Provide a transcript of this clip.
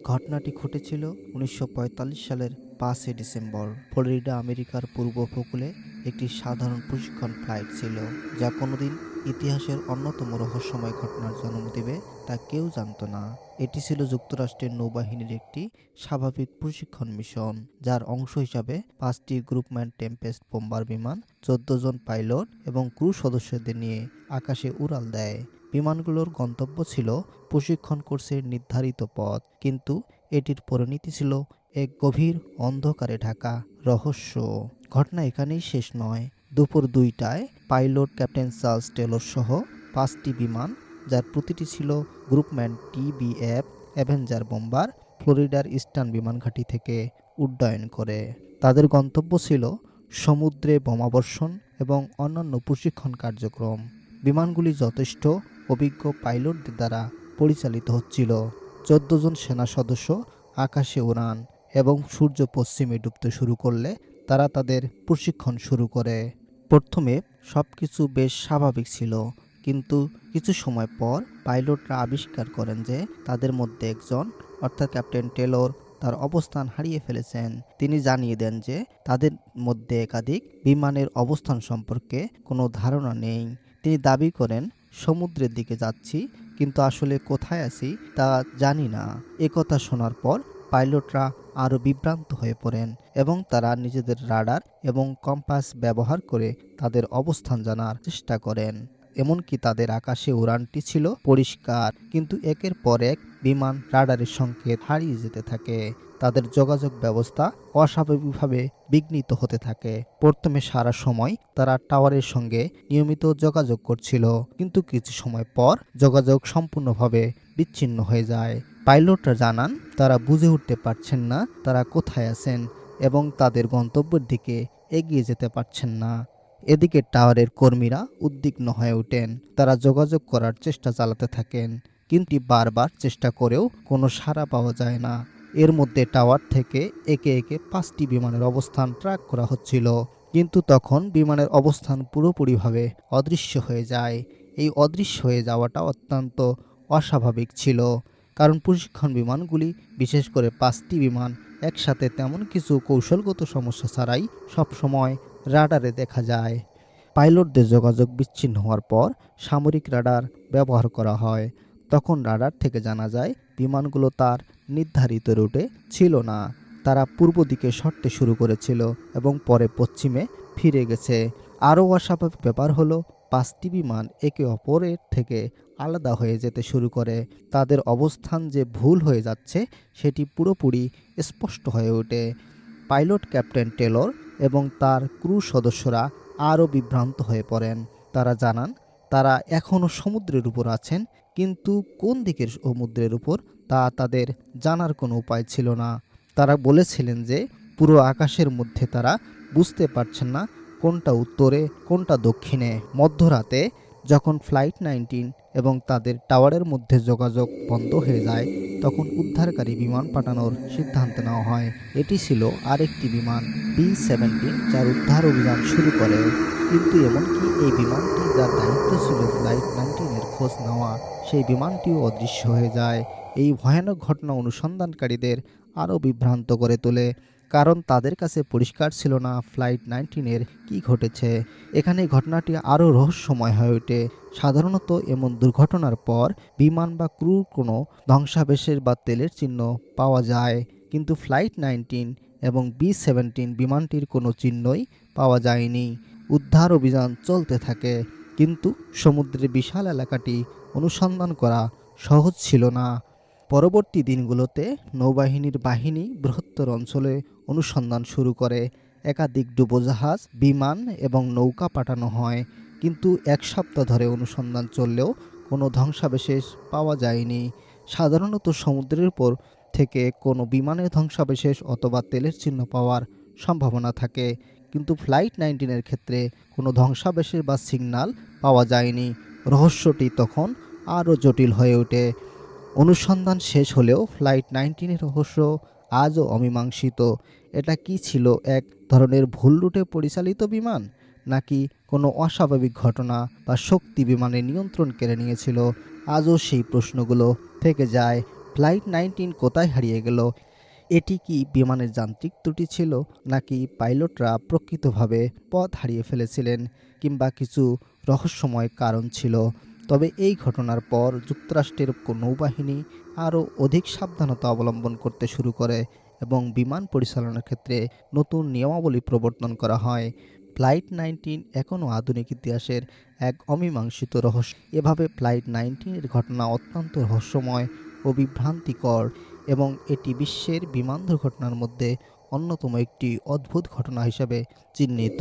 ঘটনাটি ঘটেছিল ১৯৪৫ সালের ৫ই ডিসেম্বর। ফ্লোরিডা আমেরিকার পূর্ব উপকূলে একটি সাধারণ প্রশিক্ষণ ফ্লাইট ছিল, যা কোনোদিন ইতিহাসের অন্যতম রহস্যময় ঘটনার জন্ম দেবে তা কেউ জানত না। এটি ছিল যুক্তরাষ্ট্রের নৌবাহিনীর একটি স্বাভাবিক প্রশিক্ষণ মিশন, যার অংশ হিসাবে ৫টি গ্রুপম্যান টেম্পেস্ট বোম্বার বিমান ১৪ জন পাইলট এবং ক্রু সদস্যদের নিয়ে আকাশে উড়াল দেয়। বিমানগুলোর গন্তব্য ছিল প্রশিক্ষণ কোর্সের নির্ধারিত পথ, কিন্তু এটির পরিণতি ছিল এক গভীর অন্ধকারে ঢাকা রহস্য। ঘটনা এখানেই শেষ নয়। দুপুর ২টায় পাইলট ক্যাপ্টেন চার্লস টেলর সহ ৫টি বিমান, যার প্রতিটি ছিল গ্রুপম্যান টিবিএফ অ্যাভেঞ্জার বোম্বার, ফ্লোরিডার ইস্টার্ন বিমান ঘাঁটি থেকে উড্ডয়ন করে। তাদের গন্তব্য ছিল সমুদ্রে বোমাবর্ষণ এবং অন্যান্য প্রশিক্ষণ কার্যক্রম। বিমানগুলি যথেষ্ট অভিজ্ঞ পাইলটদের দ্বারা পরিচালিত হচ্ছিল। ১৪ জন সেনা সদস্য আকাশে উড়ান এবং সূর্য পশ্চিমে ডুবতে শুরু করলে তারা তাদের প্রশিক্ষণ শুরু করে। প্রথমে সবকিছু বেশ স্বাভাবিক ছিল, কিন্তু কিছু সময় পর পাইলটরা আবিষ্কার করেন যে তাদের মধ্যে একজন, অর্থাৎ ক্যাপ্টেন টেলর, তার অবস্থান হারিয়ে ফেলেছেন। তিনি জানিয়ে দেন যে তাদের মধ্যে একাধিক বিমানের অবস্থান সম্পর্কে কোনো ধারণা নেই। তিনি দাবি করেন, সমুদ্রের দিকে যাচ্ছি, কিন্তু আসলে কোথায় আছি তা জানি না। একথা শোনার পর পাইলটরা আরও বিভ্রান্ত হয়ে পড়েন এবং তারা নিজেদের রাডার এবং কম্পাস ব্যবহার করে তাদের অবস্থান জানার চেষ্টা করেন। এমনকি তাদের আকাশে উড়ানটি ছিল পরিষ্কার, কিন্তু একের পর এক বিমান রাডারের সংকেত হারিয়ে যেতে থাকে। তাদের যোগাযোগ ব্যবস্থা অস্বাভাবিকভাবে বিঘ্নিত হতে থাকে। প্রথমে সারা সময় তারা টাওয়ারের সঙ্গে নিয়মিত যোগাযোগ করছিল, কিন্তু কিছু সময় পর যোগাযোগ সম্পূর্ণভাবে বিচ্ছিন্ন হয়ে যায়। পাইলটরা জানান তারা বুঝে উঠতে পারছেন না তারা কোথায় আছেন এবং তাদের গন্তব্যের দিকে এগিয়ে যেতে পারছেন না। এদিকে টাওয়ারের কর্মীরা উদ্বিগ্ন হয়ে ওঠেন। তারা যোগাযোগ করার চেষ্টা চালাতে থাকেন, কিন্তু বারবার চেষ্টা করেও কোনো সাড়া পাওয়া যায় না। এর মধ্যে টাওয়ার থেকে একে একে ৫টি বিমানের অবস্থান ট্র্যাক করা হচ্ছিল, কিন্তু তখন বিমানের অবস্থান পুরোপুরিভাবে অদৃশ্য হয়ে যায়। এই অদৃশ্য হয়ে যাওয়াটা অত্যন্ত অস্বাভাবিক ছিল, কারণ প্রশিক্ষণ বিমানগুলি, বিশেষ করে ৫টি বিমান, একসাথে তেমন কিছু কৌশলগত সমস্যা ছাড়াই সবসময় রাডারে দেখা যায়। পাইলটদের যোগাযোগ বিচ্ছিন্ন হওয়ার পর সামরিক রাডার ব্যবহার করা হয়। তখন রাডার থেকে জানা যায় বিমানগুলো তার নির্ধারিত রুটে ছিল না। তারা পূর্ব দিকে সরতে শুরু করেছিল এবং পরে পশ্চিমে ফিরে গেছে। আরও অস্বাভাবিক ব্যাপার হলো ৫টি বিমান একে অপরের থেকে আলাদা হয়ে যেতে শুরু করে। তাদের অবস্থান যে ভুল হয়ে যাচ্ছে সেটি পুরোপুরি স্পষ্ট হয়ে ওঠে। পাইলট ক্যাপ্টেন টেলর এবং তার ক্রু সদস্যরা আরও বিভ্রান্ত হয়ে পড়েন। তারা জানান তারা এখনও সমুদ্রের উপর আছেন, কিন্তু কোন দিকের সমুদ্রের উপর তা তাদের জানার কোনো উপায় ছিল না। তারা বলেছিলেন যে পুরো আকাশের মধ্যে তারা বুঝতে পারছেন না কোনটা উত্তরে কোনটা দক্ষিণে। মধ্যরাতে যখন ফ্লাইট ১৯ এবং তাদের টাওয়ারের মধ্যে যোগাযোগ বন্ধ হয়ে যায়, তখন উদ্ধারকারী বিমান পাঠানোর সিদ্ধান্ত নেওয়া হয়। এটি ছিল আরেকটি বিমান বি-৭০, যার উদ্ধার অভিযান শুরু করে। কিন্তু এমনকি এই বিমানটি, যার দায়িত্ব ছিল ফ্লাইট ১৯ এর খোঁজ নেওয়া, সেই বিমানটিও অদৃশ্য হয়ে যায়। এই ভয়ানক ঘটনা অনুসন্ধানকারীদের আরও বিভ্রান্ত করে তোলে, কারণ তাদের কাছে পরিষ্কার ছিল না ফ্লাইট ১৯ এর কী ঘটেছে। এখানে ঘটনাটি আরও রহস্যময় হয়ে ওঠে। সাধারণত এমন দুর্ঘটনার পর বিমান বা ক্রুর কোনো ধ্বংসাবশেষ বা তেলের চিহ্ন পাওয়া যায়, কিন্তু ফ্লাইট ১৯ এবং বি-৭০ বিমানটির কোনো চিহ্নই পাওয়া যায়নি। উদ্ধার অভিযান চলতে থাকে, কিন্তু সমুদ্রের বিশাল এলাকাটি অনুসন্ধান করা সহজ ছিল না। পরবর্তী দিনগুলোতে নৌবাহিনীর বাহিনী বৃহত্তর অঞ্চলে অনুসন্ধান শুরু করে। একাধিক ডুবোজাহাজ, বিমান এবং নৌকা পাঠানো হয়, কিন্তু ১ সপ্তাহ ধরে অনুসন্ধান চললেও কোনো ধ্বংসাবশেষ পাওয়া যায়নি। সাধারণত সমুদ্রের উপর থেকে কোনো বিমানের ধ্বংসাবশেষ অথবা তেলের চিহ্ন পাওয়ার সম্ভাবনা থাকে, কিন্তু ফ্লাইট ১৯ এর ক্ষেত্রে কোনো ধ্বংসাবশেষ বা সিগন্যাল পাওয়া যায়নি। রহস্যটি তখন আরও জটিল হয়ে ওঠে। অনুসন্ধান শেষ হলেও ফ্লাইট ১৯ এর রহস্য আজও অমীমাংসিত। এটা কি ছিল এক ধরনের ভুল রুটে পরিচালিত বিমান, নাকি কোনো অস্বাভাবিক ঘটনা বা শক্তি বিমানের নিয়ন্ত্রণ কেড়ে নিয়েছিল? আজও সেই প্রশ্নগুলো থেকে যায়। ফ্লাইট 19 কোথায় হারিয়ে গেল? এটি কি বিমানের যান্ত্রিক ত্রুটি ছিল, নাকি পাইলটরা প্রকৃতভাবে পথ হারিয়ে ফেলেছিলেন, কিংবা কিছু রহস্যময় কারণ ছিল? তবে এই ঘটনার পর যুক্তরাষ্ট্রের নৌবাহিনী আরও অধিক সাবধানতা অবলম্বন করতে শুরু করে এবং বিমান পরিচালনার ক্ষেত্রে নতুন নিয়মাবলী প্রবর্তন করা হয়। ফ্লাইট 19 এখনও আধুনিক ইতিহাসের এক অমীমাংসিত রহস্য। এভাবে ফ্লাইট 19 ঘটনা অত্যন্ত রহস্যময় ও বিভ্রান্তিকর, এবং এটি বিশ্বের বিমান দুর্ঘটনার মধ্যে অন্যতম একটি অদ্ভুত ঘটনা হিসাবে চিহ্নিত।